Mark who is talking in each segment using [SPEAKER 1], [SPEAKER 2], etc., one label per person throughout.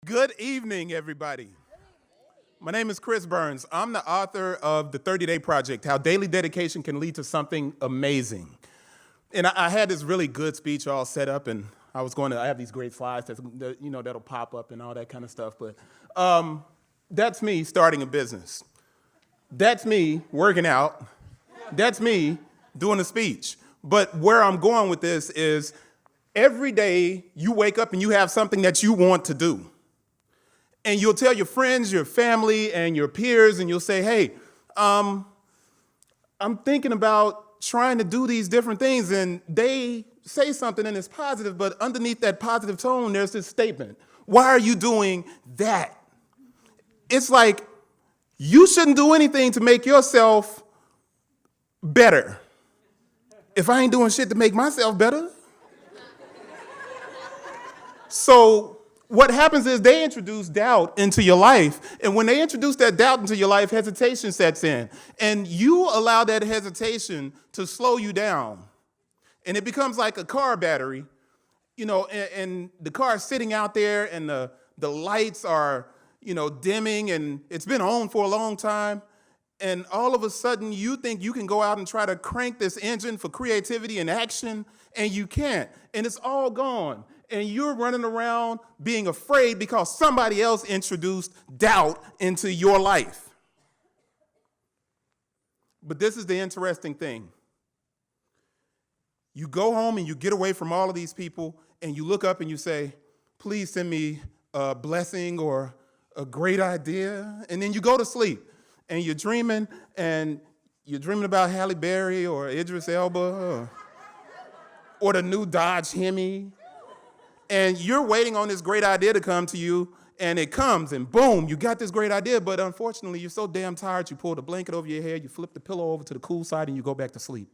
[SPEAKER 1] Good evening, everybody. My name is Chris Burns. I'm the author of The 30-Day Project, How Daily Dedication Can Lead to Something Amazing. And I had this really good speech all set up, and I have these great slides that'll pop up and all that kind of stuff. But that's me starting a business. That's me working out. That's me doing a speech. But where I'm going with this is every day you wake up and you have something that you want to do. And you'll tell your friends, your family, and your peers, and you'll say, hey, I'm thinking about trying to do these different things. And they say something and it's positive, but underneath that positive tone, there's this statement. Why are you doing that? It's like you shouldn't do anything to make yourself better. If I ain't doing shit to make myself better. So what happens is they introduce doubt into your life. And when they introduce that doubt into your life, hesitation sets in. And you allow that hesitation to slow you down. And it becomes like a car battery, and the car is sitting out there and the lights are, dimming and it's been on for a long time. And all of a sudden you think you can go out and try to crank this engine for creativity and action, and you can't. And it's all gone. And you're running around being afraid because somebody else introduced doubt into your life. But this is the interesting thing. You go home and you get away from all of these people and you look up and you say, please send me a blessing or a great idea. And then you go to sleep and you're dreaming about Halle Berry or Idris Elba or the new Dodge Hemi. And you're waiting on this great idea to come to you, and it comes, and boom, you got this great idea, but unfortunately, you're so damn tired, you pull the blanket over your head, you flip the pillow over to the cool side, and you go back to sleep.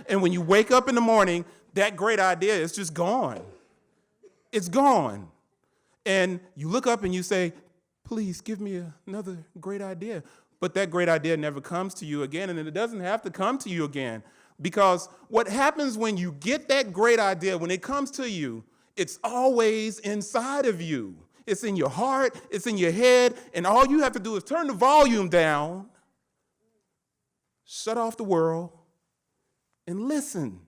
[SPEAKER 1] And when you wake up in the morning, that great idea is just gone. It's gone. And you look up and you say, please give me another great idea. But that great idea never comes to you again, and it doesn't have to come to you again. Because what happens when you get that great idea, when it comes to you, it's always inside of you. It's in your heart, it's in your head, and all you have to do is turn the volume down, shut off the world, and listen.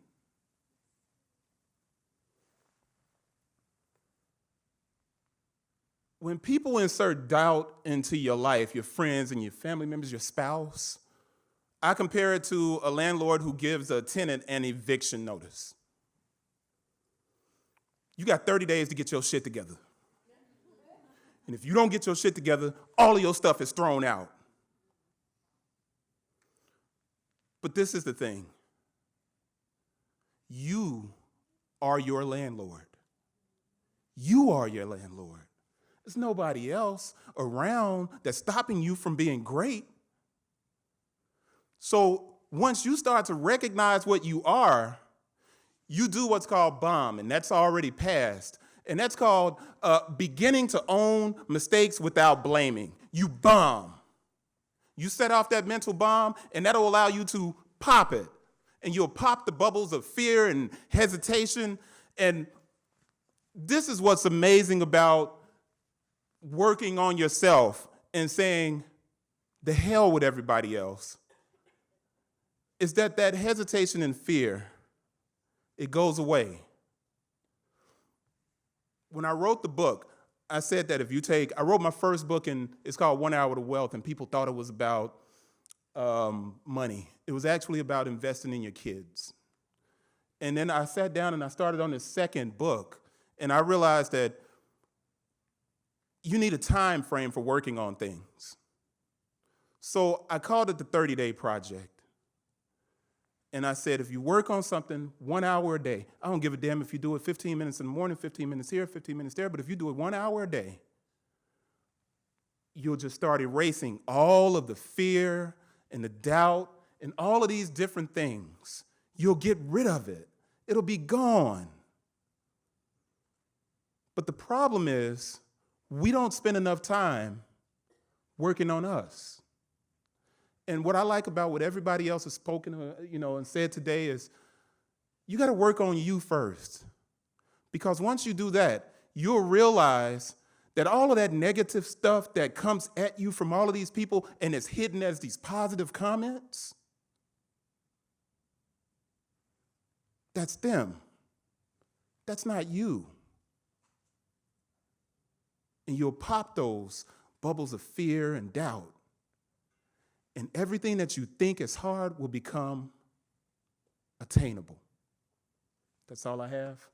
[SPEAKER 1] When people insert doubt into your life, your friends and your family members, your spouse, I compare it to a landlord who gives a tenant an eviction notice. You got 30 days to get your shit together. And if you don't get your shit together, all of your stuff is thrown out. But this is the thing. You are your landlord. You are your landlord. There's nobody else around that's stopping you from being great. So once you start to recognize what you are, you do what's called B.O.M.B, and that's already passed. And that's called beginning to own mistakes without blaming. You bomb. You set off that mental bomb, and that'll allow you to pop it. And you'll pop the bubbles of fear and hesitation. And this is what's amazing about working on yourself and saying, the hell with everybody else, is that hesitation and fear, it goes away. When I wrote the book, I said that I wrote my first book, and it's called 1 Hour to Wealth, and people thought it was about money. It was actually about investing in your kids. And then I sat down and I started on this second book, and I realized that you need a time frame for working on things. So I called it the 30-Day Project. And I said, if you work on something 1 hour a day, I don't give a damn if you do it 15 minutes in the morning, 15 minutes here, 15 minutes there, but if you do it 1 hour a day, you'll just start erasing all of the fear and the doubt and all of these different things. You'll get rid of it. It'll be gone. But the problem is, we don't spend enough time working on us. And what I like about what everybody else has spoken, and said today is, you got to work on you first. Because once you do that, you'll realize that all of that negative stuff that comes at you from all of these people and is hidden as these positive comments, that's them. That's not you. And you'll pop those bubbles of fear and doubt. And everything that you think is hard will become attainable. That's all I have.